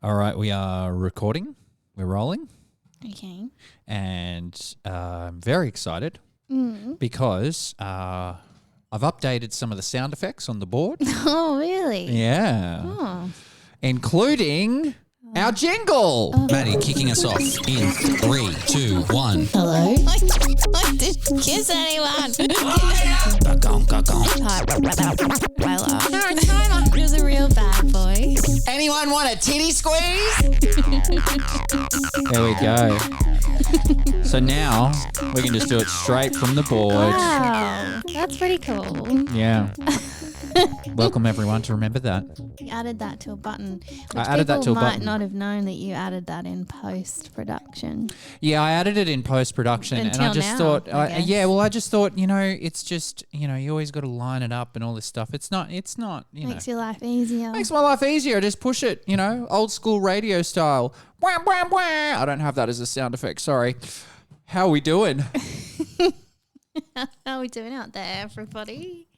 All right, we are recording. We're rolling. Okay. And I'm very excited because I've updated some of the sound effects on the board. Oh, really? Yeah. Oh. Including our jingle. Maddie kicking us off in 3, 2, 1. Hello? I didn't kiss anyone. You're the real bad boy. Anyone want a titty squeeze? There we go. So now we can just do it straight from the board. Wow. That's pretty cool. Yeah. Welcome everyone to remember that. You added that to a button. I added that to a People button. might not have known that you added that in post-production. Yeah, I added it in post-production and I Until just now, thought, I guess. I just thought, it's just, you always got to line it up and all this stuff. It's not, Makes your life easier. Makes my life easier. Just push it, old school radio style. Wham, wham, wham. I don't have that as a sound effect. Sorry. How are we doing? How are we doing out there, everybody?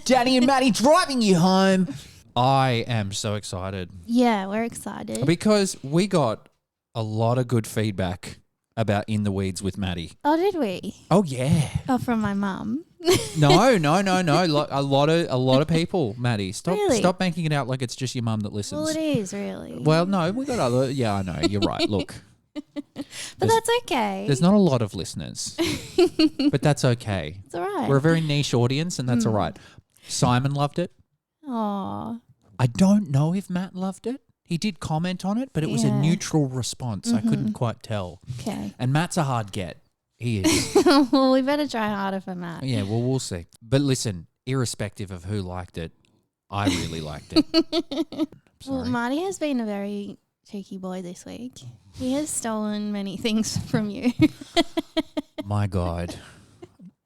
Danny and Maddie driving you home. I am so excited Yeah, we're excited. because we got a lot of good feedback about In the Weeds with Maddie. Oh, did we? Oh yeah. Oh, from my mum. No. A lot of people, Maddie. Really? Stop making it out like it's just your mum that listens. Well, it is, really. Well, no, we got other. Yeah, I know. You're right. Look, But that's okay. there's not a lot of listeners, but that's okay. It's all right. We're a very niche audience, and that's all right. Simon loved it. Aw. I don't know if Matt loved it. He did comment on it, but it was a Yeah. neutral response. I couldn't quite tell. Okay. And Matt's a hard get. He is. Well, we better try harder for Matt. Yeah, well, we'll see. But listen, irrespective of who liked it, I really liked it. Well, Sorry. Marty has been a very cheeky boy this week. He has stolen many things from you. My God.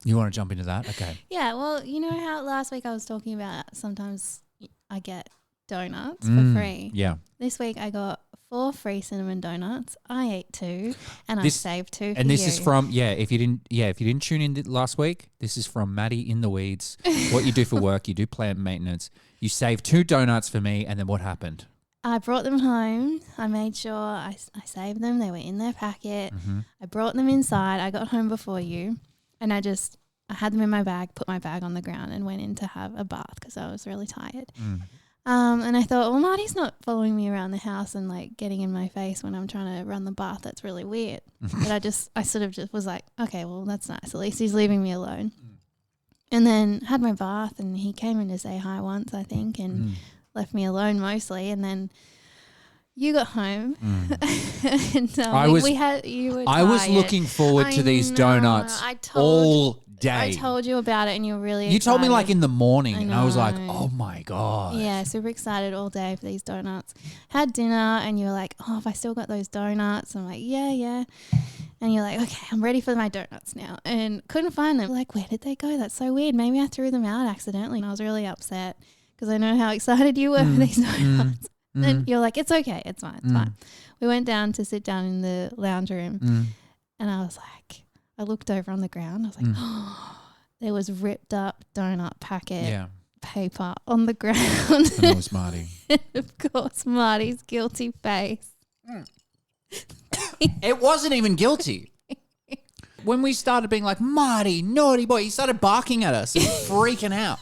You want to jump into that? Okay. Yeah, well, you know how last week I was talking about sometimes I get donuts for free. Yeah. This week I got 4 free cinnamon donuts. I ate 2 and I This- saved 2 And this is you. from if you didn't tune in last week, this is from Maddie in the Weeds. What you do for work, you do plant maintenance. You saved 2 donuts for me, and then what happened? I brought them home. I made sure I saved them. They were in their packet. I brought them inside. I got home before you, and I had them in my bag, put my bag on the ground, and went in to have a bath because I was really tired. And I thought, well, Marty's not following me around the house and like getting in my face when I'm trying to run the bath. That's really weird. But I sort of just was like, okay, well, that's nice. At least he's leaving me alone. And then had my bath, and he came in to say hi once, I think, and left me alone mostly. And then you got home. And I was tired. looking forward to these donuts all day. I told you about it, and you were really excited. You told me like in the morning, and I was like, know. oh my God. Yeah, super excited all day for these donuts. Had dinner, and you were like, oh, have I still got those donuts? I'm like, yeah. And you're like, okay, I'm ready for my donuts now. And couldn't find them. Like, where did they go? That's so weird. Maybe I threw them out accidentally. And I was really upset because I know how excited you were for these donuts. And you're like, it's okay. It's fine. It's fine. We went down to sit down in the lounge room, and I was like, I looked over on the ground. I was like, oh, there was ripped up donut packet paper on the ground. And it was Marty. Of course, Marty's guilty face. It wasn't even guilty. When we started being like, Marty, naughty boy, he started barking at us and freaking out.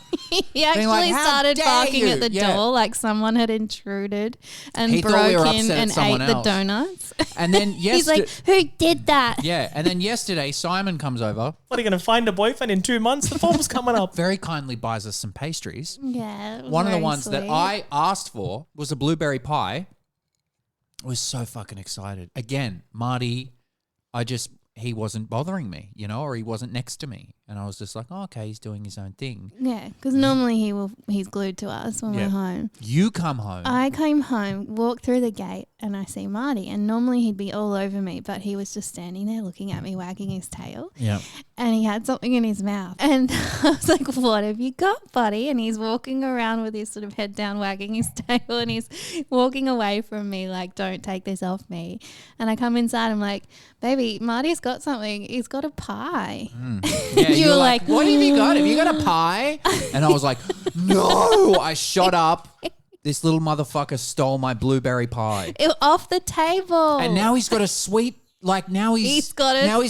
He actually like, "How started dare barking you?" at the Yeah. door like someone had intruded and He thought broke we were in upset at and someone ate the else. donuts. And then He's like, who did that? yeah, and then yesterday Simon comes over, What, are you going to find a boyfriend in 2 months? The form's coming up. very kindly buys us some pastries. Yeah. One of the very ones that sweet. I asked for was a blueberry pie. I was so fucking excited. Again, Marty, he wasn't bothering me, or he wasn't next to me. And I was just like, oh, okay, he's doing his own thing. Yeah, because normally he's glued to us when Yeah. we're home. You come home. I came home, walked through the gate, and I see Marty. And normally he'd be all over me, but he was just standing there looking at me, wagging his tail. yeah. And he had something in his mouth. And I was like, what have you got, buddy? And he's walking around with his sort of head down, wagging his tail. And he's walking away from me like, don't take this off me. And I come inside. I'm like, baby, Marty's got something. He's got a pie. Yeah, You were were like, like, what have you got? Have you got a pie? And I was like, no. I shot up. This little motherfucker stole my blueberry pie. Off the table. And now he's got a sweet, like now he's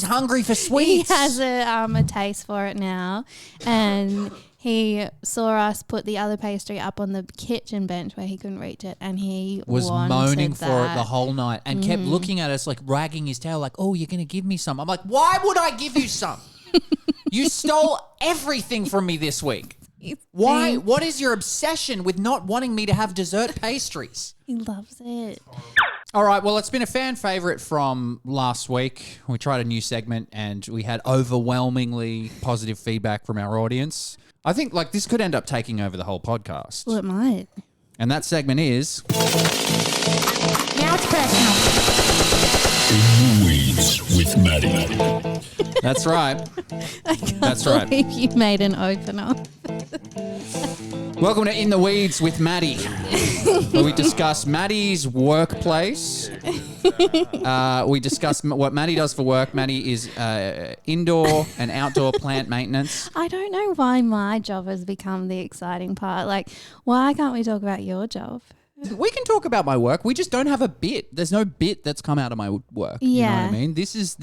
hungry for sweets. He has a taste for it now. And he saw us put the other pastry up on the kitchen bench where he couldn't reach it, and he was moaning for it the whole night and kept looking at us like wagging his tail like, oh, you're going to give me some. I'm like, why would I give you some? You stole everything from me this week. Why? What is your obsession with not wanting me to have dessert pastries? He loves it. All right, well, it's been a fan favorite from last week. We tried a new segment and we had overwhelmingly positive feedback from our audience. I think like this could end up taking over the whole podcast. Well, it might. And that segment is... Now it's personal. In the Weeds with Maddie. That's right. That's right. I believe you made an opener. Welcome to In the Weeds with Maddie, where we discuss Maddie's workplace. We discuss what Maddie does for work. Maddie is indoor and outdoor plant maintenance. I don't know why my job has become the exciting part. Like, why can't we talk about your job? We can talk about my work. We just don't have a bit. There's no bit that's come out of my work. Yeah. You know what I mean? This is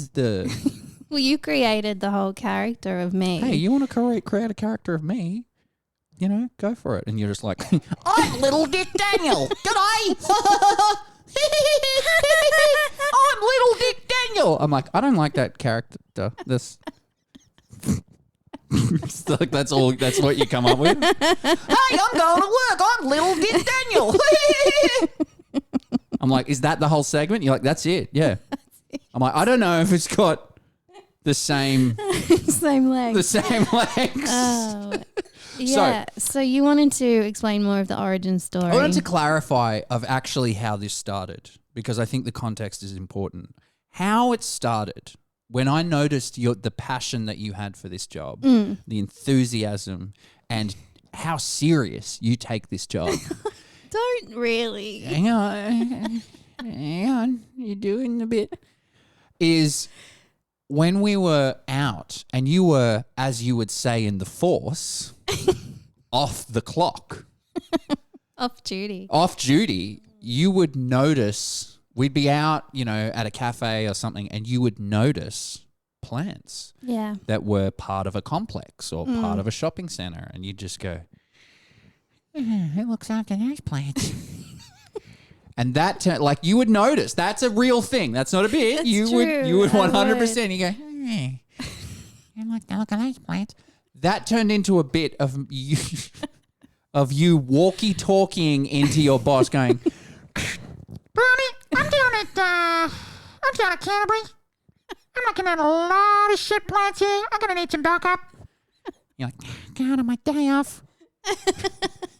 the... Well, you created the whole character of me. Hey, you want to create a character of me? You know, go for it. And you're just like, I'm Little Dick Daniel. G'day. I'm Little Dick Daniel. I'm like, I don't like that character. This... like that's what you come up with. Hey, I'm going to work. I'm Little Dick Daniel. I'm like, is that the whole segment? You're like, that's it. Yeah. I'm like, I don't know if it's got the same legs. The same legs. Oh. Yeah. So you wanted to explain more of the origin story. I wanted to clarify of actually how this started because I think the context is important. How it started. When I noticed the passion that you had for this job, the enthusiasm, and how serious you take this job. Don't really. Hang on, you're doing a bit. Is when we were out and you were, as you would say in the force, off the clock. Off duty. Off duty, you would notice... We'd be out, you know, at a cafe or something, and you would notice plants that were part of a complex or part of a shopping center, and you'd just go, it looks after those plants. And that, you would notice. That's a real thing. That's not a bit. That's you true. You would 100%. You go, hey, look at those plants. That turned into a bit of you, walkie-talkieing into your boss, going. Brownie, I'm down at Canterbury. I'm looking at a lot of shit plants here. I'm going to need some backup. You're like, God, on my day off.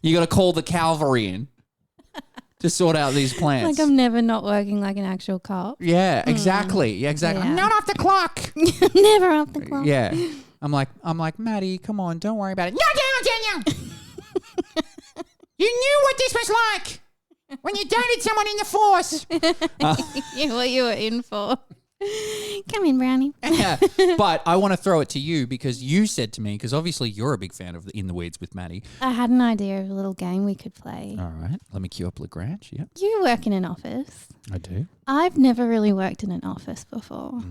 You got to call the cavalry in to sort out these plants. Like I'm never not working like an actual cop. Yeah, exactly. Yeah, exactly. Yeah. I'm not off the clock. Never off the clock. Yeah. I'm like, Maddie, come on, don't worry about it. No, Daniel. You knew what this was like. When you dated someone in the force. Yeah, what you were in for. Come in, Brownie. Yeah, but I want to throw it to you because you said to me, because obviously you're a big fan of In the Weeds with Maddie. I had an idea of a little game we could play. All right, let me cue up Lagrange. Yep. You work in an office. I do. I've never really worked in an office before.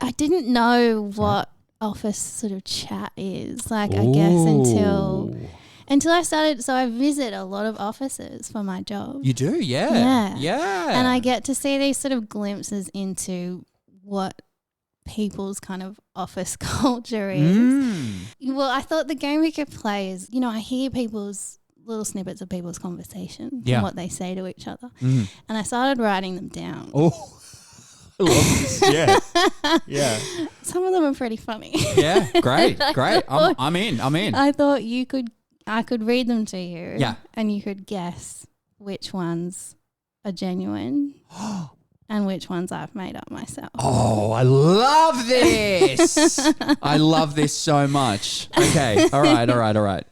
I didn't know what office sort of chat is. Like, I guess until I started, so I visit a lot of offices for my job. You do, yeah. And I get to see these sort of glimpses into what people's kind of office culture is. Well, I thought the game we could play is, you know, I hear people's little snippets of people's conversation and what they say to each other. And I started writing them down. Oh, I love this. Yeah. Yeah. Some of them are pretty funny. Yeah, great. I'm in. I thought I could read them to you. Yeah. And you could guess which ones are genuine and which ones I've made up myself. Oh, I love this. I love this so much. Okay. All right.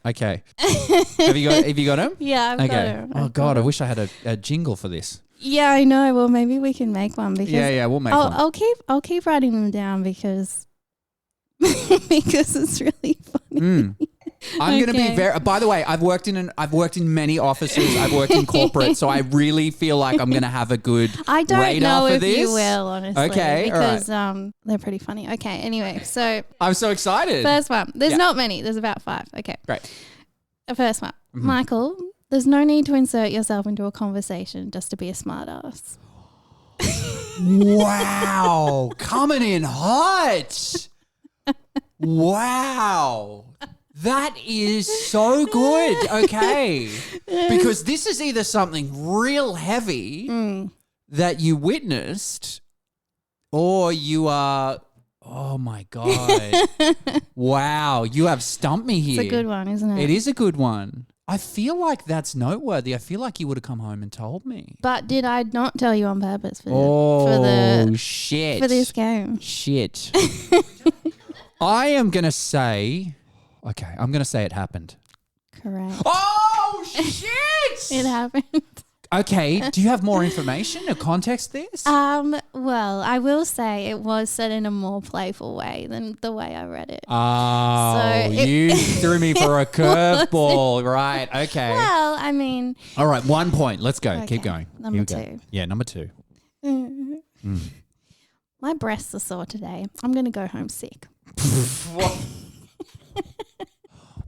Okay. Have you got him? Yeah, I've got him. Oh, God, I wish I had a jingle for this. Yeah, I know. Well, maybe we can make one because we'll make one. I'll keep writing them down because it's really funny. I'm going to be Okay. very. By the way, I've worked in many offices. I've worked in corporate, so I really feel like I'm going to have a good. I don't radar know for if this. you will, honestly. Okay, all right. Because they're pretty funny. Okay, anyway, so I'm so excited. first one. There's Yeah. not many. There's about 5. Okay. Great. The first one. Mm-hmm. Michael, there's no need to insert yourself into a conversation just to be a smartass. Wow, coming in hot. Wow. That is so good. Okay. Because this is either something real heavy that you witnessed or you are, oh my God. Wow. You have stumped me here. It's a good one, isn't it? It is a good one. I feel like that's noteworthy. I feel like you would have come home and told me. But did I not tell you on purpose for Shit. for this game? Shit. I am going to say, okay, I'm going to say it happened. Correct. Oh, shit. It happened. Okay, do you have more information or context this? Well, I will say it was said in a more playful way than the way I read it. Oh, So you threw me for a curveball, right? Okay. Well, I mean, All right, 1 point. Let's go. Okay, Keep going. number Here we go. 2. Yeah, number 2. My breasts are sore today. I'm going to go home sick.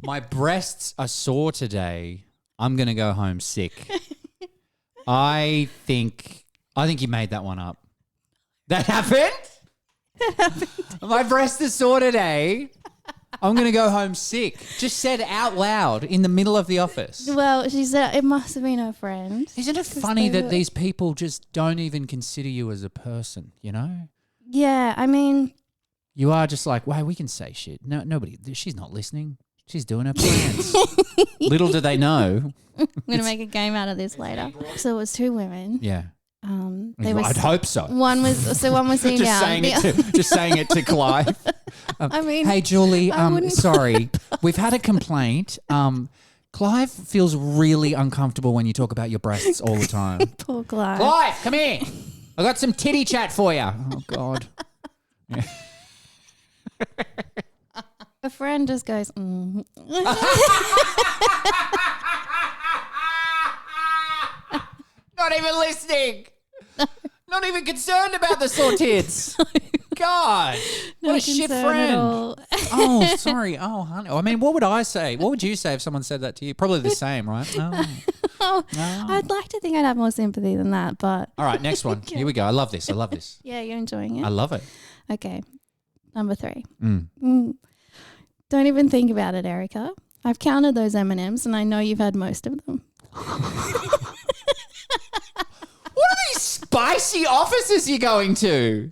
My breasts are sore today. I'm going to go home sick. I think you made that one up. That happened? My breast is sore today. I'm going to go home sick. Just said out loud in the middle of the office. Well, she said it must have been her friend. Isn't it funny they that were- these people just don't even consider you as a person, you know? Yeah, I mean, You are just like, wow, we can say shit. No, nobody, she's not listening. She's doing her plans. Little do they know. I'm going to make a game out of this later. So it was 2 women. Yeah. They were I'd hope so. one was sitting Just down. saying it to Clive. I mean, Hey, Julie, I wouldn't- sorry. We've had a complaint. Clive feels really uncomfortable when you talk about your breasts all the time. poor Clive. Clive, come here. I got some titty chat for you. Oh, God. A friend just goes, Not even listening. Not even concerned about the sore tits. God. no What a shit concern at friend. all. Oh, sorry. Oh, honey. I mean, what would I say? What would you say if someone said that to you? Probably the same, right? Oh. I'd like to think I'd have more sympathy than that, but All right, next one. Here we go. I love this. I love this. yeah, you're enjoying it. I love it. Okay, number 3. Mm. Don't even think about it, Erica. I've counted those M&Ms and I know you've had most of them. What are these spicy offices you're going to?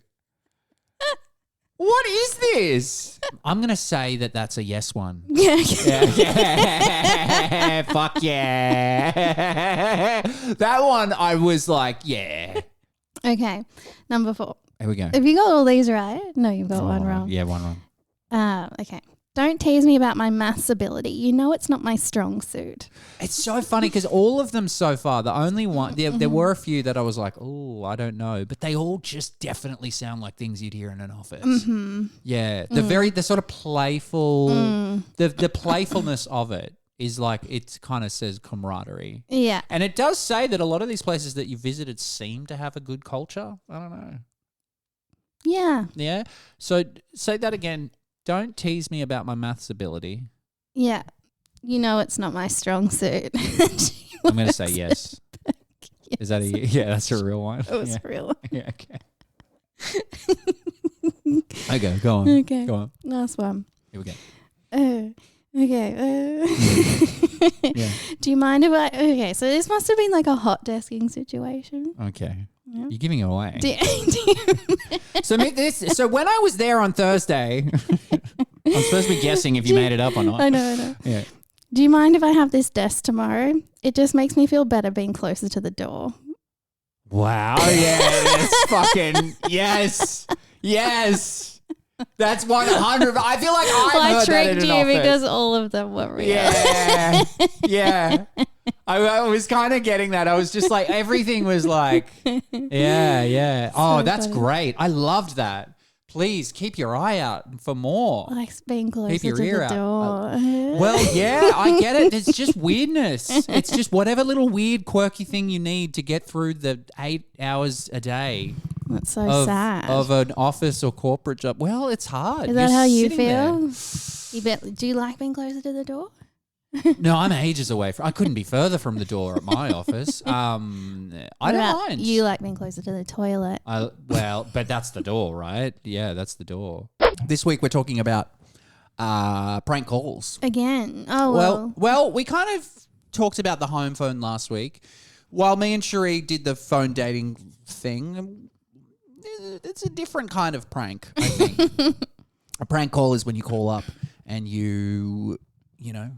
What is this? I'm going to say that that's a yes one. Yeah. Yeah. Fuck yeah. That one I was like, yeah. Okay, number 4. Here we go. Have you got all these right? No, you've got one Oh, wrong. Yeah, one wrong. Okay. Don't tease me about my maths ability. You know it's not my strong suit. It's so funny because all of them so far, the only one, there were a few that I was like, oh, I don't know. But they all just definitely sound like things you'd hear in an office. Mm-hmm. Yeah. The sort of playful, the playfulness of it is like, it kind of says camaraderie. Yeah. And it does say that a lot of these places that you visited seem to have a good culture. I don't know. Yeah. Yeah. So say that again. Don't tease me about my maths ability. Yeah. You know it's not my strong suit. I'm going to say yes. Is that yeah, that's a real one. It was Yeah. real. Yeah, okay. Okay, go on. Okay. Go on. Last one. Here we go. Okay. Yeah. Do you mind if I... Okay, so this must have been like a hot desking situation. Okay. Yeah. You're giving it away. Do you- So when I was there on Thursday, I'm supposed to be guessing if you made it up or not. I know. Yeah. Do you mind if I have this desk tomorrow? It just makes me feel better being closer to the door. Wow. Yeah. That's fucking yes. Yes. That's 100. I feel like I've Well, I heard that in tricked an you office. because all of them were real. Yeah. Yeah. I was kind of getting that. I was just like, everything was like, yeah. Oh, So that's funny. great. I loved that. Please keep your eye out for more. Like being closer Keep your to ear the out. door. Well, yeah, I get it. It's just weirdness. It's just whatever little weird, quirky thing you need to get through the 8 hours a day That's so sad. of an office or corporate job. Well, it's hard. Is that You're how you sitting there. feel? Do you like being closer to the door? No, I'm ages away. I couldn't be further from the door at my office. I don't mind. You like being closer to the toilet? Well, but that's the door, right? Yeah, that's the door. This week we're talking about prank calls. Again. Oh, Well, we kind of talked about the home phone last week. While me and Cherie did the phone dating thing, it's a different kind of prank, I think. A prank call is when you call up and you know,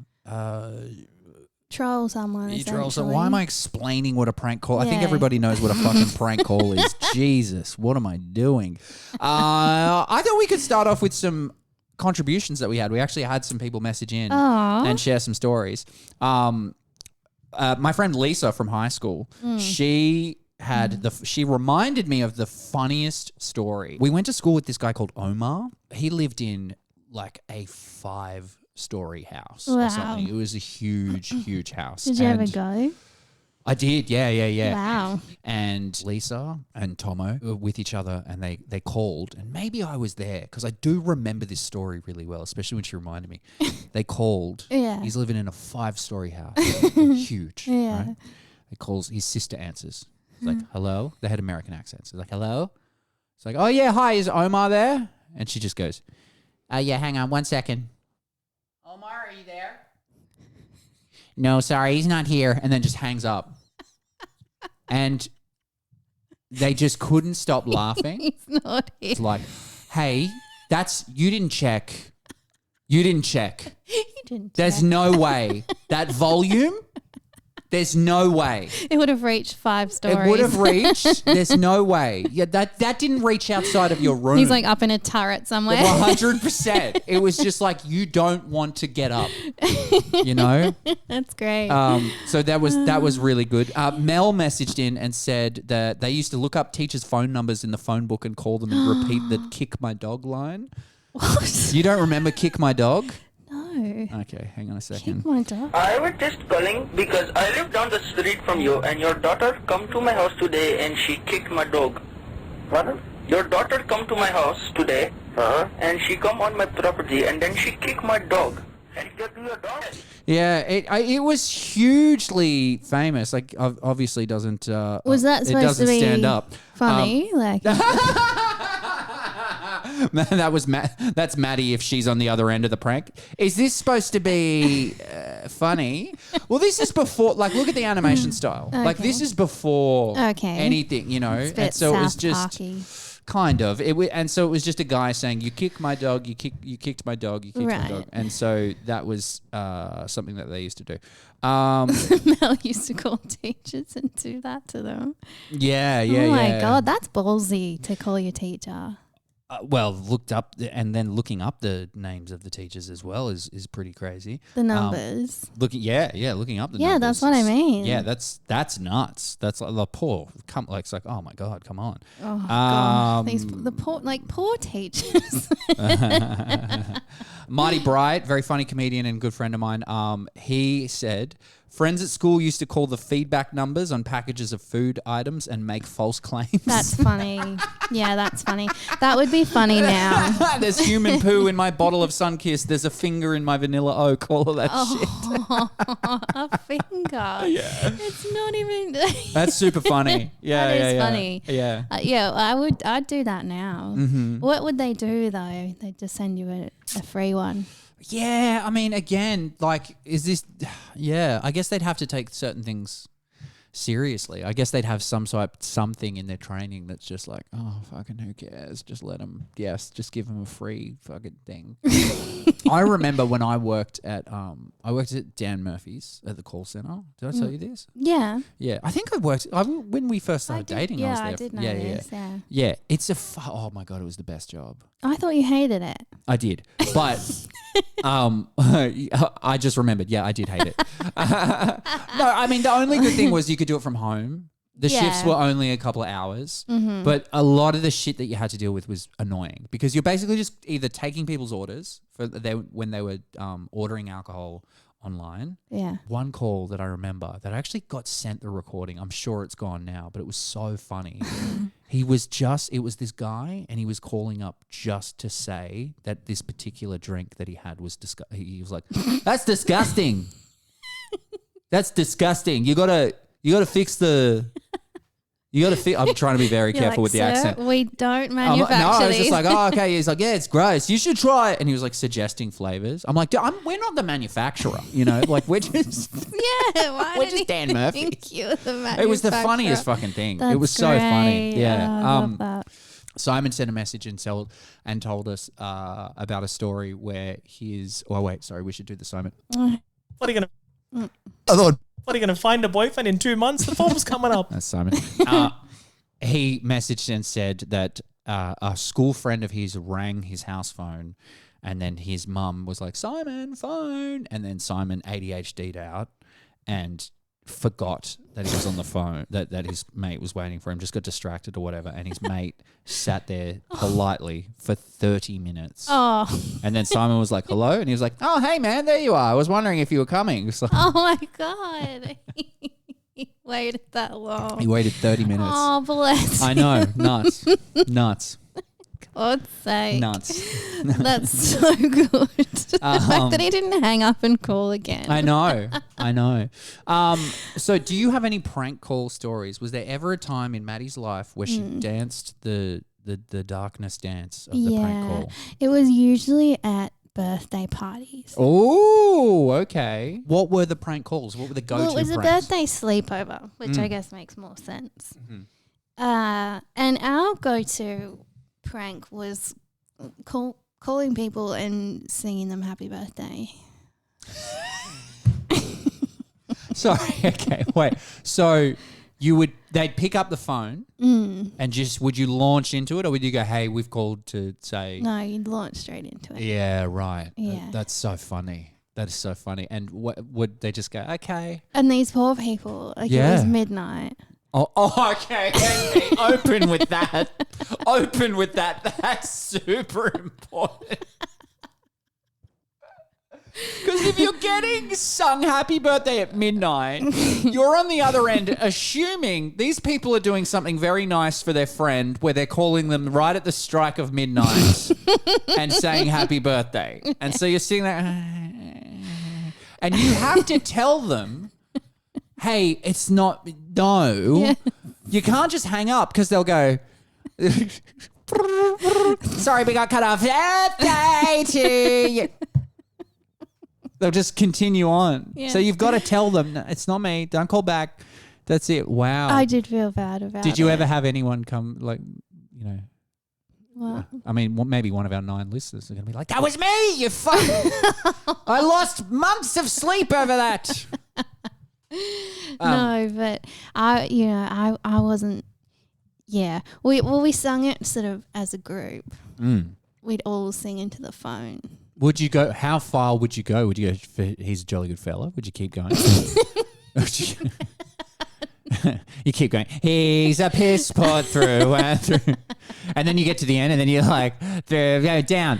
troll someone. you troll. So essentially. why am I explaining what a prank call? I think Yeah. everybody knows what a fucking prank call is. Jesus, what am I doing? I thought we could start off with some contributions that we had. We actually had some people message in Aw. and share some stories. My friend Lisa from high school, she had she reminded me of the funniest story. We went to school with this guy called Omar. He lived in like a 5-story house Wow. or something. It was a huge, huge house. Did you ever And go? I did, yeah. Wow. And Lisa and Tomo were with each other, and they called, and maybe I was there because I do remember this story really well, especially when she reminded me. They called. Yeah. He's living in a 5-story house, huge. Yeah. Right? He calls. His sister answers. He's like, "Hello." They had American accents. He's like, "Hello." It's like, "Oh yeah, hi. Is Omar there?" And she just goes, "Yeah, hang on 1 second." Omar, are you there? No, sorry, he's not here. And then just hangs up. And they just couldn't stop laughing. He's not here. It's like, hey, you didn't check. You didn't check. He didn't. There's check. no way. That volume, there's no way. It would have reached 5 stories. It would have reached. There's no way. Yeah, that didn't reach outside of your room. He's like up in a turret somewhere. 100%. It was just like, you don't want to get up, you know? That's great. So that was really good. Mel messaged in and said that they used to look up teachers' phone numbers in the phone book and call them and repeat the "kick my dog" line. What? You don't remember "kick my dog"? No. Okay, hang on a second. Kick my dog. I was just calling because I live down the street from you and your daughter come to my house today and she kicked my dog. Pardon? Your daughter come to my house today and she come on my property and then she kicked my dog. And get to your dog. Yeah, it was hugely famous. Like, obviously doesn't. Was that it supposed doesn't to be stand up? funny? That's Maddie if she's on the other end of the prank. Is this supposed to be funny? Well, this is before. Like, look at the animation style. Like, this is before anything, you know. It's a bit And so it was South just Parky. kind of. And so it was just a guy saying, "You kicked my dog. You kicked my dog. You kicked my Right. dog." And so that was something that they used to do. Mel used to call teachers and do that to them. Yeah. Oh my God, that's ballsy to call your teacher. Well, looked up and then looking up the names of the teachers as well is pretty crazy. The numbers. Looking up the numbers. Yeah, that's what I mean. Yeah, that's nuts. That's like the poor. It's like, oh my God, come on. Oh God, the poor teachers. Marty Bright, very funny comedian and good friend of mine. He said, friends at school used to call the feedback numbers on packages of food items and make false claims. That's funny. Yeah, that's funny. That would be funny now. There's human poo in my bottle of Sunkiss. There's a finger in my vanilla Oak. All of that shit. A finger. Yeah. It's not even. That's super funny. Yeah, That is yeah. funny. Yeah. I'd do that now. Mm-hmm. What would they do though? They'd just send you a free one. Yeah, I mean, again, like, is this... Yeah, I guess they'd have to take certain things seriously. I guess they'd have something in their training that's just like, oh, fucking who cares? Just let them... Yes, just give them a free fucking thing. I remember when I worked at Dan Murphy's at the call center. Did I tell you this? Yeah. Yeah, I think when we first started dating, I was there. I did know this. Yeah. Yeah, it's oh my God, it was the best job. I thought you hated it. I did, but I just remembered. Yeah, I did hate it. No, I mean the only good thing was you could do it from home, The shifts Yeah. were only a couple of hours, Mm-hmm. but a lot of the shit that you had to deal with was annoying because you're basically just either taking people's orders when they were ordering alcohol online. Yeah. One call that I remember that I actually got sent the recording. I'm sure it's gone now, but it was so funny. It was this guy and he was calling up just to say that this particular drink that he had was he was like, that's disgusting. That's disgusting. You gotta fix the. I'm trying to be very You're careful like, with the "Sir, accent. We don't No, manufacture I was these. just like, oh, okay. He's like, yeah, it's gross. You should try it. And he was like suggesting flavors. I'm like, we're not the manufacturer, like we're just. yeah, why We're did just he Dan Murphy. think you were the It was the manufacturer? funniest fucking thing. That's it was so funny. great. Yeah. Oh, I love that. Simon sent a message and told us about a story where his. Oh wait, sorry, we should do the Simon. What are you gonna? I thought What are you gonna find a boyfriend in 2 months? The form's coming up. That's Simon. He messaged and said that a school friend of his rang his house phone, and then his mum was like, "Simon, phone," and then Simon ADHD'd out and forgot that he was on the phone, that his mate was waiting for him, just got distracted or whatever, and his mate sat there politely for 30 minutes. Oh, And then Simon was like, "Hello," and he was like, "Oh, hey man, there you are. I was wondering if you were coming." It's like, oh my God. He waited that long. he waited 30 minutes. Oh, bless. I know, nuts. God's sake. Nuts. That's so good. The fact that he didn't hang up and call again. I know. So do you have any prank call stories? Was there ever a time in Maddie's life where she danced the darkness dance of the prank call? It was usually at birthday parties. Oh, okay. What were the prank calls? What were the go-to Well, it was pranks? a birthday sleepover, which I guess makes more sense. And our go-to prank was calling people and singing them happy birthday. Sorry, okay, wait. So they'd pick up the phone and would you launch into it, or would you go, "Hey, we've called to say"? No, you'd launch straight into it. Yeah, right. Yeah. That's so funny. That is so funny. And what would they just go, "Okay"? And these poor people, it Yeah. was midnight. Oh, okay. Okay. Open with that. Open with that. That's super important. Because if you're getting sung happy birthday at midnight, you're on the other end assuming these people are doing something very nice for their friend where they're calling them right at the strike of midnight and saying happy birthday. And so you're sitting there and you have to tell them, "Hey, it's not, no." Yeah. You can't just hang up because they'll go, "Sorry, we got cut off. Birthday to you." They'll just continue on. Yeah. So you've got to tell them, "No, it's not me. Don't call back." That's it. Wow. I did feel bad about it. Did you ever have anyone come, like, What? I mean, maybe one of our 9 listeners are going to be like, "That was me, you fuck. I lost months of sleep over that." No, but I wasn't. Yeah, we sung it sort of as a group. We'd all sing into the phone. Would you go? How far would you go? Would you go? He's a jolly good fella. Would you keep going? You keep going. He's a piss pot through and through, and then you get to the end, and then you're like, down.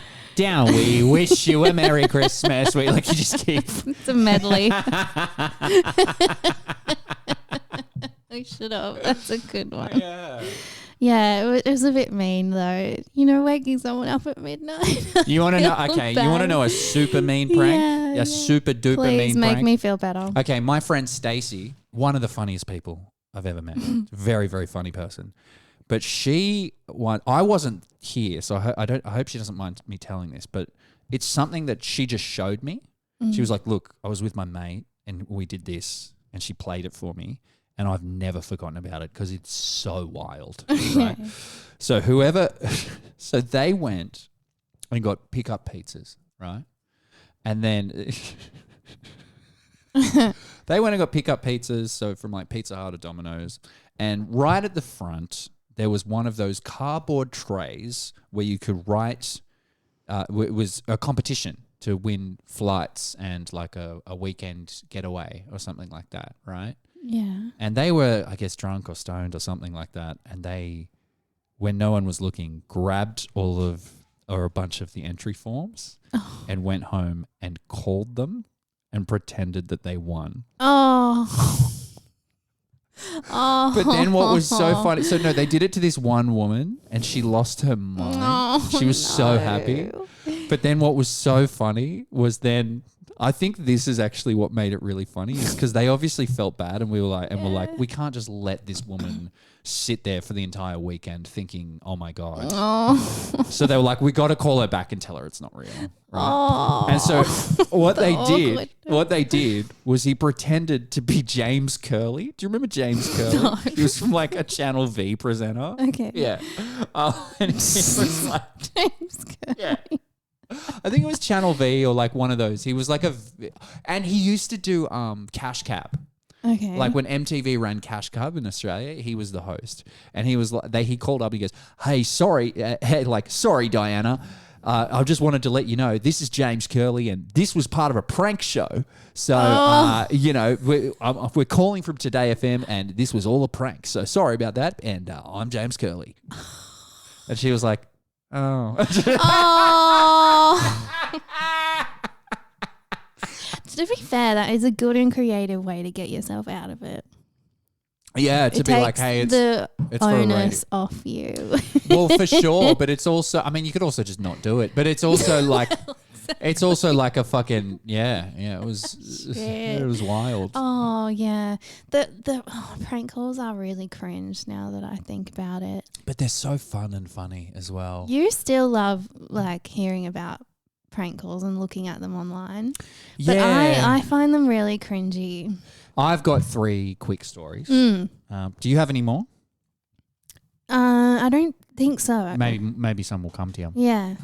We wish you a Merry Christmas. You just keep. It's a medley. We should have. That's a good one. Yeah. Yeah, it was a bit mean though. Waking someone up at midnight. You want to know? Feel Okay, you want to bad. know a super mean prank? Yeah. A super duper Please mean make prank. me feel better. Okay, my friend Stacy, one of the funniest people I've ever met. Very, very funny person. But I wasn't here, so I hope she doesn't mind me telling this, but it's something that she just showed me. She was like, "Look, I was with my mate and we did this," and she played it for me, and I've never forgotten about it because it's so wild, right? So so they went and got pick-up pizzas, right? And then they went and got pick-up pizzas, so from like Pizza Hut or Domino's, and right at the front there was one of those cardboard trays where you could write. It was a competition to win flights and like a weekend getaway or something like that, right? Yeah. And they were, I guess, drunk or stoned or something like that. And they, when no one was looking, grabbed a bunch of the entry forms and went home and called them and pretended that they won. Oh. Oh. But then what was so funny, so no, they did it to this one woman and she lost her mind. Oh, She was so happy. But then what was so funny was then, I think this is actually what made it really funny, is because they obviously felt bad and we're like, we can't just let this woman sit there for the entire weekend thinking, oh my God. Oh. So they were like, we got to call her back and tell her it's not real. Right? Oh. And so what they awkward. did was he pretended to be James Curley. Do you remember James Curley? No. He was from like a Channel V presenter. Okay. Yeah. And he was like, James Curley. yeah. I think it was Channel V or like one of those. He was like and he used to do Cash Cab. Okay. Like when MTV ran Cash Cab in Australia, he was the host, and he was like, he called up. He goes, "Hey, sorry, sorry, Diana. I just wanted to let you know this is James Curley, and this was part of a prank show. So we're calling from Today FM, and this was all a prank. So sorry about that. And I'm James Curley." And she was like, "Oh." Oh. To be fair, that is a good and creative way to get yourself out of it. Yeah, to It be like, takes hey, it's the for a onus off you. well, for sure, but it's also, I mean, you could also just not do it, but it's also like, a fucking, it was wild. Oh yeah, the prank calls are really cringe now that I think about it. But they're so fun and funny as well. You still love like hearing about prank calls and looking at them online, but Yeah. I find them really cringy. I've got 3 quick stories. Mm. Do you have any more? I don't think so. Maybe some will come to you. Yeah.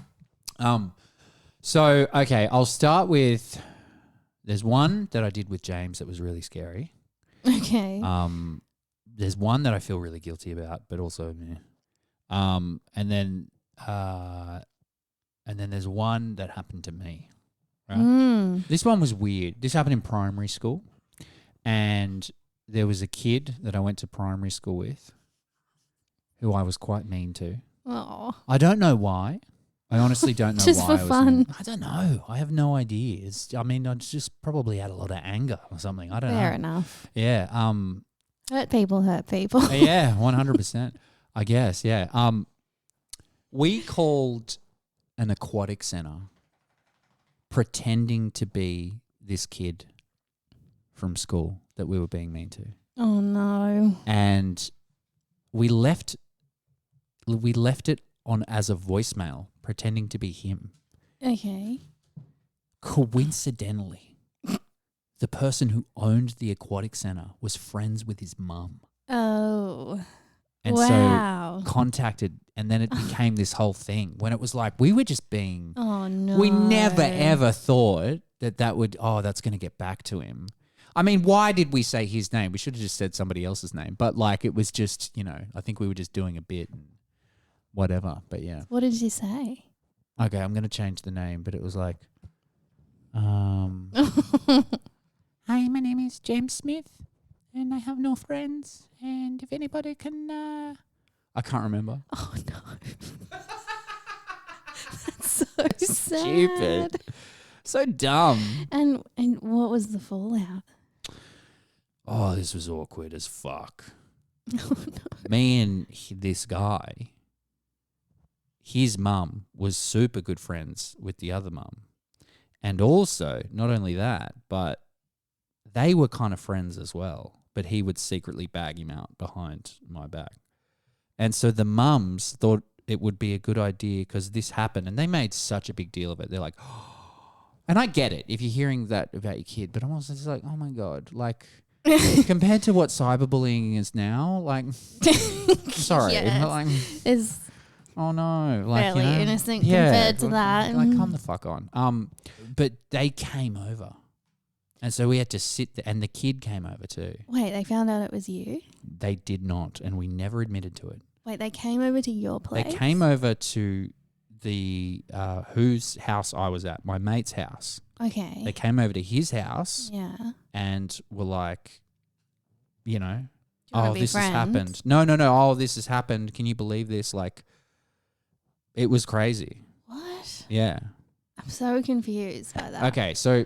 So, okay, I'll start with, there's one that I did with James that was really scary. Okay. There's one that I feel really guilty about, but also, and then there's one that happened to me. Right? Mm. This one was weird. This happened in primary school, and there was a kid that I went to primary school with who I was quite mean to. Oh. I don't know why. I honestly don't know Just why. for I was fun. mean. I don't know. I have no idea. I just probably had a lot of anger or something. I don't know. Fair enough. Yeah. Hurt people. Yeah, 100%. I guess. Yeah. We called an aquatic center pretending to be this kid from school that we were being mean to. Oh no. And we left it on as a voicemail pretending to be him. Okay. Coincidentally, the person who owned the aquatic center was friends with his mum. Oh. And wow. so contacted, and then it became this whole thing when it was like, we were just being, Oh no. we never ever thought that would, that's going to get back to him. I mean, why did we say his name? We should have just said somebody else's name. But like, it was just, I think we were just doing a bit and whatever. But yeah. What did you say? Okay, I'm going to change the name, but it was like, hi, my name is James Smith, and I have no friends. And if anybody can, I can't remember. Oh no. That's so sad. Stupid. So dumb. And what was the fallout? Oh, this was awkward as fuck. Oh no. Me and this guy, his mum was super good friends with the other mum. And also, not only that, but they were kind of friends as well. But he would secretly bag him out behind my back. And so the mums thought it would be a good idea because this happened. And they made such a big deal of it. They're like, and I get it if you're hearing that about your kid. But I'm also just like, oh my God, like compared to what cyberbullying is now, like, sorry. Yes. Like, Is oh no, like fairly innocent compared to that. Like, come the fuck on. But they came over, and so we had to sit there, and the kid came over too. Wait, they found out it was you? They did not, and we never admitted to it. Wait, they came over to your place? They came over to the whose house I was at, my mate's house. Okay. They came over to his house Yeah. and were like, you know, you wanna be this has friends? happened. No. Oh, this has happened. Can you believe this? Like, it was crazy. What? Yeah. I'm so confused by that. Okay, so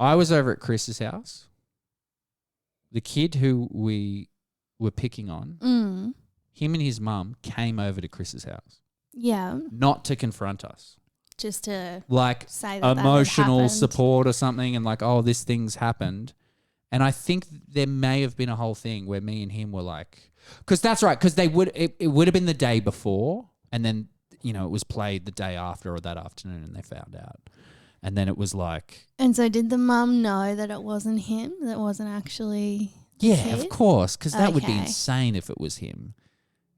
I was over at Chris's house. The kid who we were picking on, him and his mum came over to Chris's house, Yeah. not to confront us. Just to Like say that emotional that had happened. support or something, and like, oh, this thing's happened. And I think there may have been a whole thing where me and him were like, because that's right, because it would have been the day before, and then, you know, it was played the day after or that afternoon, and they found out. And then it was like, And so did the mum know that it wasn't him? That wasn't actually the yeah, kid? of course, because that would be Okay. insane if it was him.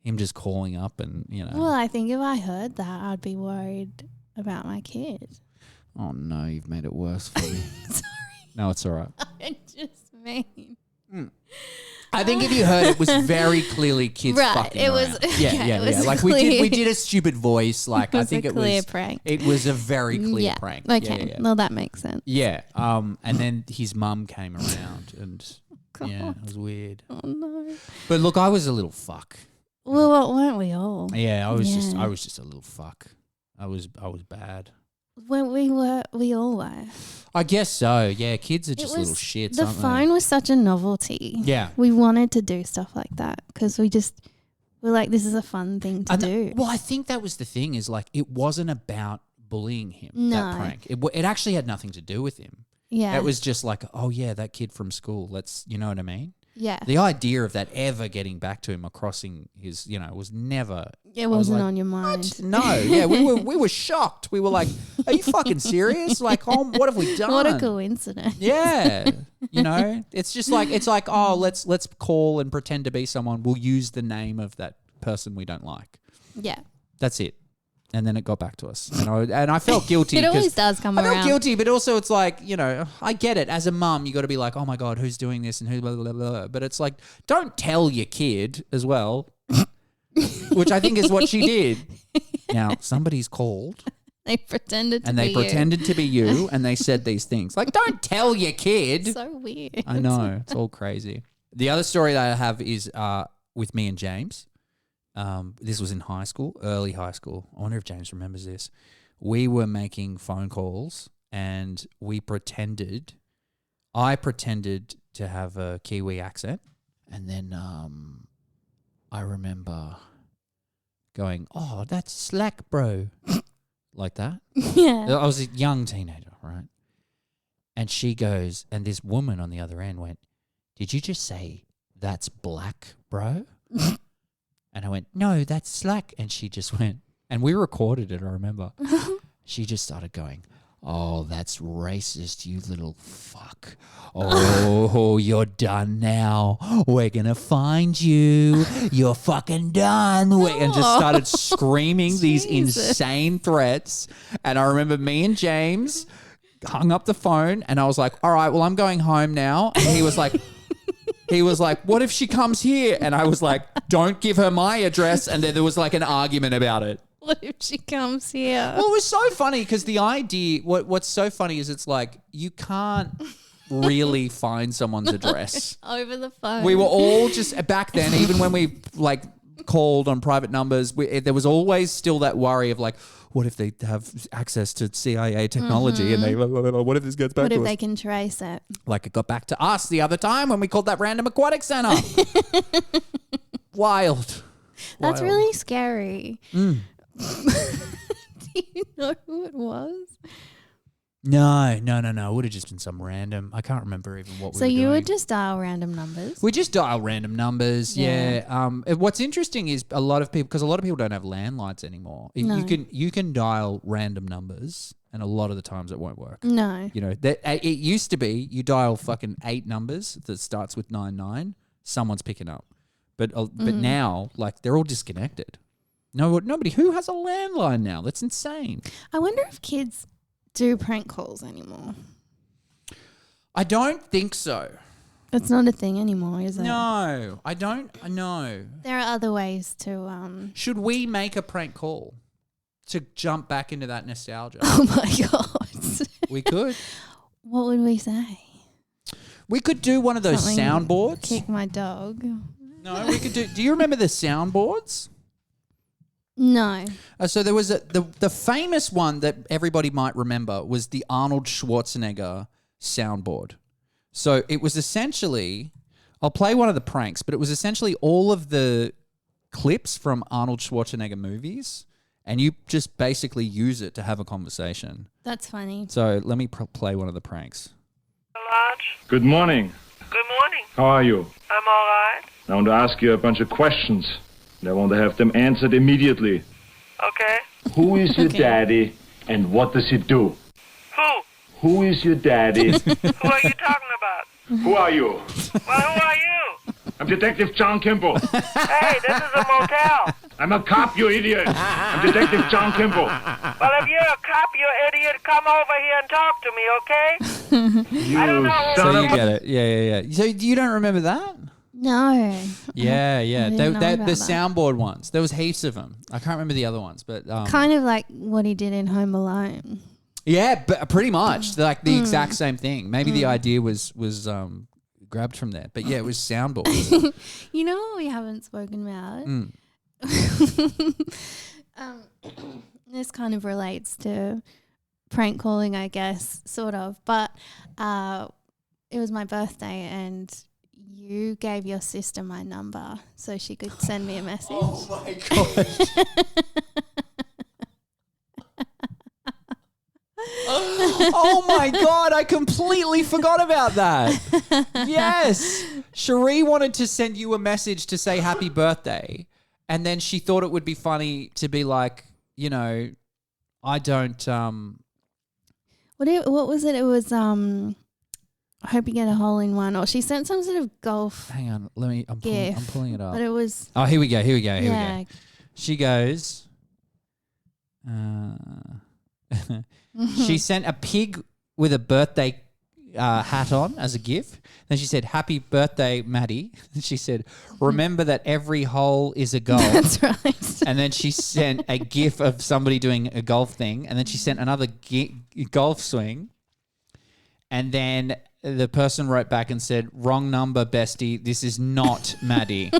Him just calling up and, you know. Well, I think if I heard that, I'd be worried about my kid. Oh, no, you've made it worse for me. Sorry. No, it's all right. I just mean. I think if you heard it was very clearly kids Right, fucking it was- around. okay, it was Like clear. we did a stupid voice. Like It I was think a it clear was prank. It was a very clear Yeah. prank. Okay. Yeah. Well, that makes sense. Yeah. And then his mum came around and yeah, it was weird. Oh, no. But look, I was a little fuck. Well, weren't we all? Yeah, I was just Yeah. a little fuck. I was bad. When we all were. I guess so. Yeah, kids are It just little was- shits. The aren't they? phone was such a novelty. Yeah. We wanted to do stuff like that because we're like, this is a fun thing to do. Well, I think that was the thing is like it wasn't about bullying him, No. that prank. It actually had nothing to do with him. Yeah. It was just like, oh yeah, that kid from school. You know what I mean? Yeah. The idea of that ever getting back to him or crossing his, was never. It wasn't like, on your mind. No, yeah, we were shocked. We were like, are you fucking serious? Like, oh, what have we done? What a coincidence. Yeah, it's just like oh, let's call and pretend to be someone. We'll use the name of that person we don't like. Yeah. That's it. And then it got back to us, and I felt guilty. It 'cause always does come I felt around. guilty, but also it's like I get it. As a mum, you got to be like, oh my god, who's doing this and who blah blah blah. But it's like, don't tell your kid as well, which I think is what she did. Now somebody's called. They pretended to And be they you. pretended to be you, and they said these things. Like, don't tell your kid. So weird. I know. It's all crazy. The other story that I have is with me and James. This was in high school, early high school. I wonder if James remembers this. We were making phone calls, and I pretended to have a Kiwi accent. And then I remember going, oh, that's slack, bro. Like that. Yeah. I was a young teenager, right? And she goes, and this woman on the other end went, did you just say that's black, bro? And I went, no, that's slack. And she just went, and we recorded it, I remember. She just started going, oh, that's racist, you little fuck. Oh, you're done now. We're going to find you. You're fucking done. And just started screaming these Jesus. insane threats. And I remember me and James hung up the phone and I was like, all right, well, I'm going home now. And he was like, what if she comes here? And I was like, don't give her my address. And then there was like an argument about it. What if she comes here? Well, it was so funny because the idea, what's so funny is it's like you can't really find someone's address. Over the phone. We were all just, back then, even when we like called on private numbers, there was always still that worry of like, what if they have access to CIA technology and they, what if this gets back What to if us? they can trace it? Like it got back to us the other time when we called that random aquatic center. Wild. That's Wild. really scary. Do you know who it was? No. It would have just been some random. I can't remember even what we So were you doing. would just dial random numbers? We just dial random numbers, Yeah. yeah. What's interesting is a lot of people don't have landlines anymore. No. You can dial random numbers, and a lot of the times it won't work. No. It used to be you dial fucking 8 numbers that starts with 99, someone's picking up, but now like they're all disconnected. Nobody who has a landline now. That's insane. I wonder if kids do prank calls anymore. I don't think so. It's not a thing anymore, is it? No, I don't. No. There are other ways to Should we make a prank call to jump back into that nostalgia? Oh my god. We could. What would we say? We could do one of those Something soundboards. Kick my dog. No, we could do. Do you remember the soundboards? No. So there was the famous one that everybody might remember was the Arnold Schwarzenegger soundboard. So it was essentially, I'll play one of the pranks, but it was essentially all of the clips from Arnold Schwarzenegger movies, and you just basically use it to have a conversation. That's funny. So let me play one of the pranks. Large. Good morning. Good morning. How are you? I'm all right. I want to ask you a bunch of questions, and I want to have them answered immediately. Okay. Who is your daddy, and what does he do? Who? Who is your daddy? Who are you talking about? Who are you? Well, who are you? I'm Detective John Kimball. Hey, this is a motel. I'm a cop, you idiot. I'm Detective John Kimball. Well, if you're a cop, you idiot, come over here and talk to me, okay? You I don't know who So son you of a... get it. Yeah. So you don't remember that? No. Yeah. didn't know The about that. soundboard ones. There was heaps of them. I can't remember the other ones, but Kind of like what he did in Home Alone. yeah, but pretty much like the exact same thing. Maybe the idea was grabbed from there, but yeah, it was soundboard. You know what we haven't spoken about? This kind of relates to prank calling, I guess, sort of. But it was my birthday and you gave your sister my number so she could send me a message. Oh my god. Oh my god, I completely forgot about that. Yes. Cherie wanted to send you a message to say happy birthday, and then she thought it would be funny to be like, you know, I don't What was it? It was I hope you get a hole in one, or she sent some sort of golf. hang on, I'm GIF, pulling it up. But it was Oh, here we go. Here we yeah. go. She goes she sent a pig with a birthday hat on as a gift. Then she said, "Happy birthday, Maddie." She said, "Remember that every hole is a goal." That's right. And then she sent a gif of somebody doing a golf thing. And then she sent another golf swing. And then the person wrote back and said, "Wrong number, bestie. This is not Maddie."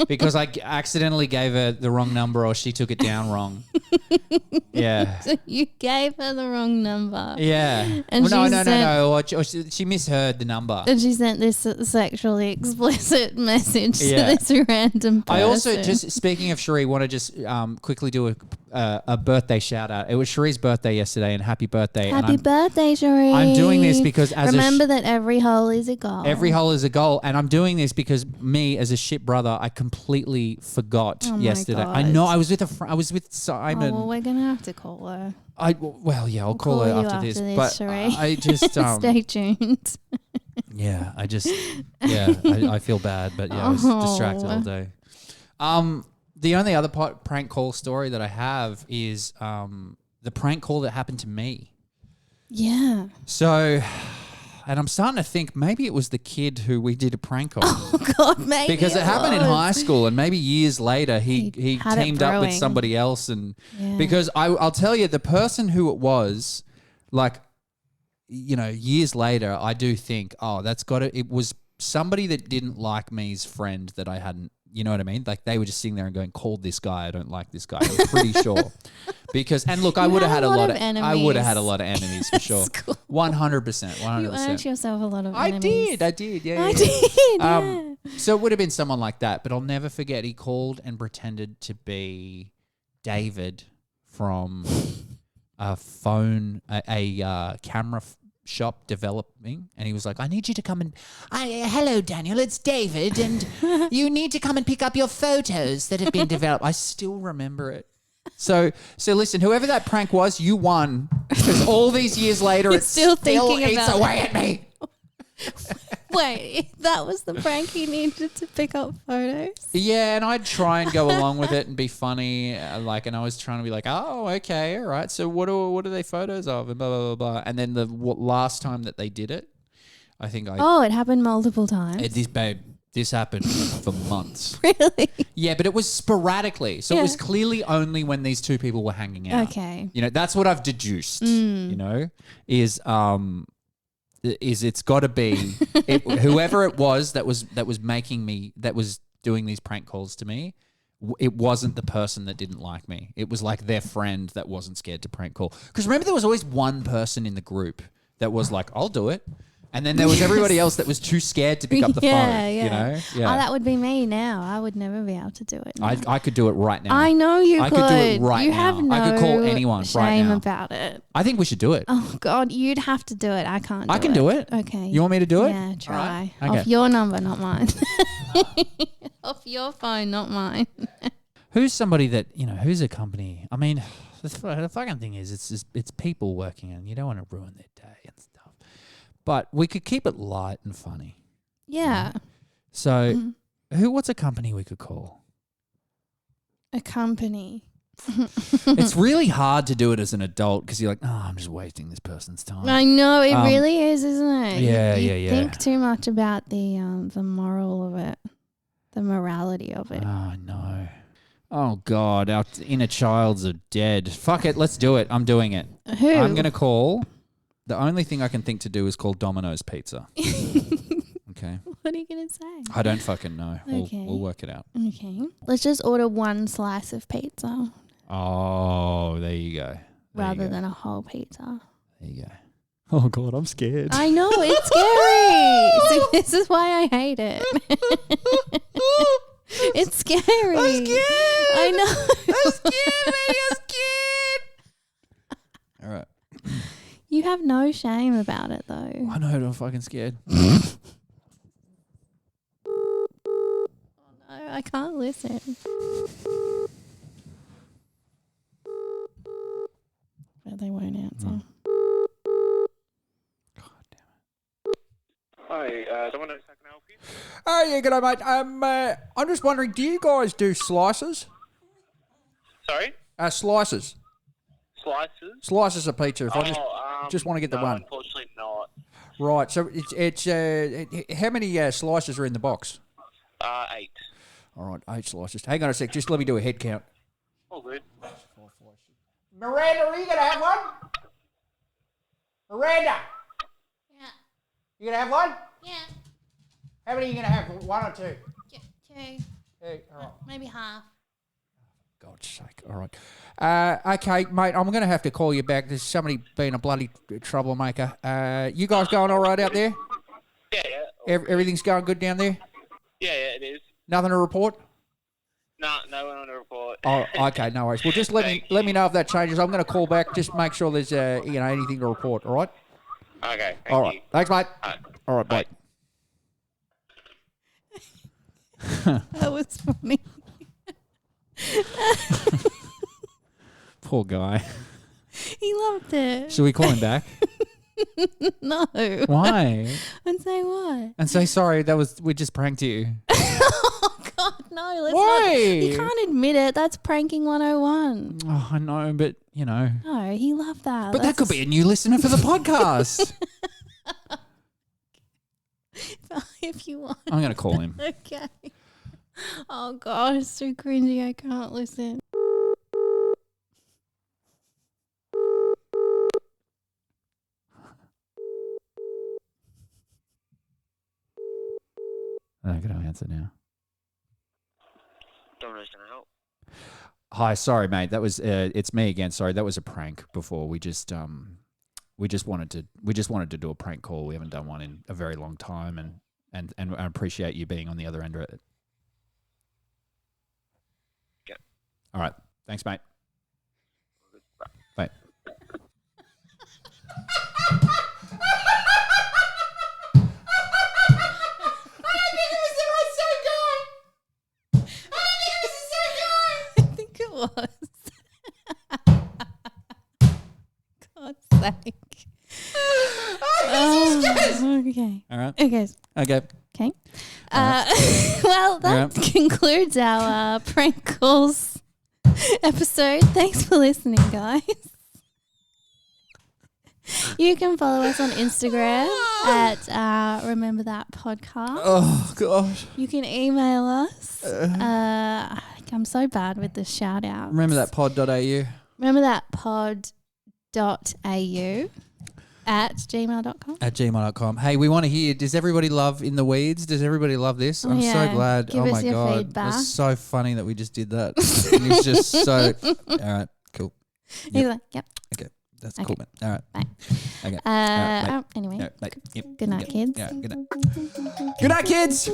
Because I accidentally gave her the wrong number or she took it down wrong. Yeah. So you gave her the wrong number. Yeah. And Well, she no. Or she misheard the number. And she sent this sexually explicit message Yeah. to this random person. I also, just speaking of Cherie, want to just quickly do a birthday shout out. It was Cherie's birthday yesterday, and happy birthday. Happy birthday, Cherie. I'm doing this because as remember that every hole is a goal. every hole is a goal, and I'm doing this because me, as a shit brother, I completely forgot Oh my yesterday. I God. know I was with Simon. Oh, well, we're gonna have to call her. I'll call call her you after after this. this, But Cherie. I just Stay tuned. yeah, I feel bad, but yeah, I was distracted all day. The only other prank call story that I have is the prank call that happened to me. Yeah. So, and I'm starting to think maybe it was the kid who we did a prank on. Oh God, maybe Because it happened in was. high school, and maybe years later he had it teamed up with brewing. somebody else, and Yeah. because I'll tell you, the person who it was, like, you know, years later, I do think, oh, it was somebody that didn't like me's friend that I hadn't. You know what I mean? Like they were just sitting there and going, "Call this guy. I don't like this guy." I'm pretty sure. Because and look, I would have had a lot of enemies. I would have had a lot of enemies for sure. 100%. You earned yourself a lot of I enemies. did. Yeah, I yeah. did. Yeah. So it would have been someone like that, but I'll never forget. He called and pretended to be David from a camera shop developing, and he was like, "I need you to come and hello Daniel, it's David, and you need to come and pick up your photos that have been developed." I still remember it. So listen, whoever that prank was, you won, because all these years later, You're it still thinking eats about away it. at me. Wait, that was the prank you needed to pick up photos? Yeah, and I'd try and go along with it and be funny, and I was trying to be like, "Oh, okay, all right. So what are they photos of?" And blah blah blah blah. And then the last time that they did it, I think Oh, it happened multiple times. This happened for months. Really? Yeah, but it was sporadically. So it Yeah. was clearly only when these two people were hanging out. Okay. You know, that's what I've deduced, you know, is it's got to be whoever it was that was doing these prank calls to me. It wasn't the person that didn't like me. It was like their friend that wasn't scared to prank call. Because remember, there was always one person in the group that was like, "I'll do it," and then there was everybody else that was too scared to pick up the phone. Yeah. You know, yeah. Oh, that would be me now. I would never be able to do it. Now. I could do it right now. I know you I could. could do it right you now. have no I could call anyone shame right now. about it. I think we should do it. Oh God, you'd have to do it. I can't. I can do it. Okay. You want me to do it? Yeah, try. All right. Okay. Off your number, not mine. Off your phone, not mine. Who's somebody that, who's a company? I mean, the fucking thing is, it's people working and you don't want to ruin their day and stuff. But we could keep it light and funny. Yeah. So, what's a company we could call? A company. It's really hard to do it as an adult because you're like, oh, I'm just wasting this person's time. I know, it really is, isn't it? Yeah, you think too much about the moral of it, the morality of it. Oh, no. Oh, God, our inner childs are dead. Fuck it, let's do it. I'm doing it. Who? I'm going to call. The only thing I can think to do is call Domino's Pizza. Okay. What are you going to say? I don't fucking know. Okay. We'll work it out. Okay. Let's just order one slice of pizza Oh, there you go. rather than a whole pizza. There you go. Oh, God, I'm scared. I know, it's scary. See, this is why I hate it. It's scary. I'm scared. I know. I'm scared, man. I'm scared. All right. You have no shame about it, though. I know, I'm fucking scared. Oh, no, I can't listen. But they won't answer. Hi, someone knows how can I help you? Oh, yeah, g'day, mate. I'm just wondering, do you guys do slices? Sorry? Slices. Slices? Slices of pizza. If I just want to get the one. Unfortunately not. Right, so it's how many slices are in the box? 8. All right, 8 slices. Hang on a sec, just let me do a head count. All good. Miranda, are you going to have one? Miranda, Yeah. you going to have one? Yeah. How many are you going to have? 1 or 2? 2. Two. All right. Maybe half. God's sake. All right. Okay, mate, I'm going to have to call you back. There's somebody being a bloody troublemaker. You guys going all right out there? Yeah. Everything's going good down there? Yeah, it is. Nothing to report? No one on the report. Oh, okay, no worries. Well, just let me know if that changes. I'm going to call back. Just make sure there's anything to report. All right. Okay. All right. You. Thanks, mate. All right, Bye. bye. That was funny. Poor guy. He loved it. Should we call him back? No. Why? And say what? And say sorry. We just pranked you. Oh God, no! Let's Why? not. You can't admit it. That's pranking 101. Oh, I know, but No, he loved that. But that could be a new listener for the podcast. If you want. I'm going to call him. Okay. Oh God, it's so cringy. I can't listen. I'm not going to answer now. Domino's gonna help. Hi, sorry, mate. That was it's me again. Sorry, that was a prank. Before we just wanted to do a prank call. We haven't done one in a very long time, and I appreciate you being on the other end of it. Yep. All right. Thanks, mate. Bye. I think it was. God's sake. Okay. All right. Okay. Okay. Okay. Well, that concludes our prank calls episode. Thanks for listening, guys. You can follow us on Instagram at Remember That Podcast. Oh, God. You can email us. I'm so bad with the shout outs. Remember that pod.au. Remember that pod.au. At gmail.com. At gmail.com. Hey, we want to hear, does everybody love In the Weeds? Does everybody love this? I'm so Yeah. glad. Give oh us my your God. feedback. It's so funny that we just did that. It was just so, all right, cool. He's like, yep. Okay, that's Okay. cool, man. All right. Bye. Okay. All right, bye. Anyway. All right, bye. Yep. Good night, kids. Yeah, good night. Good night, kids.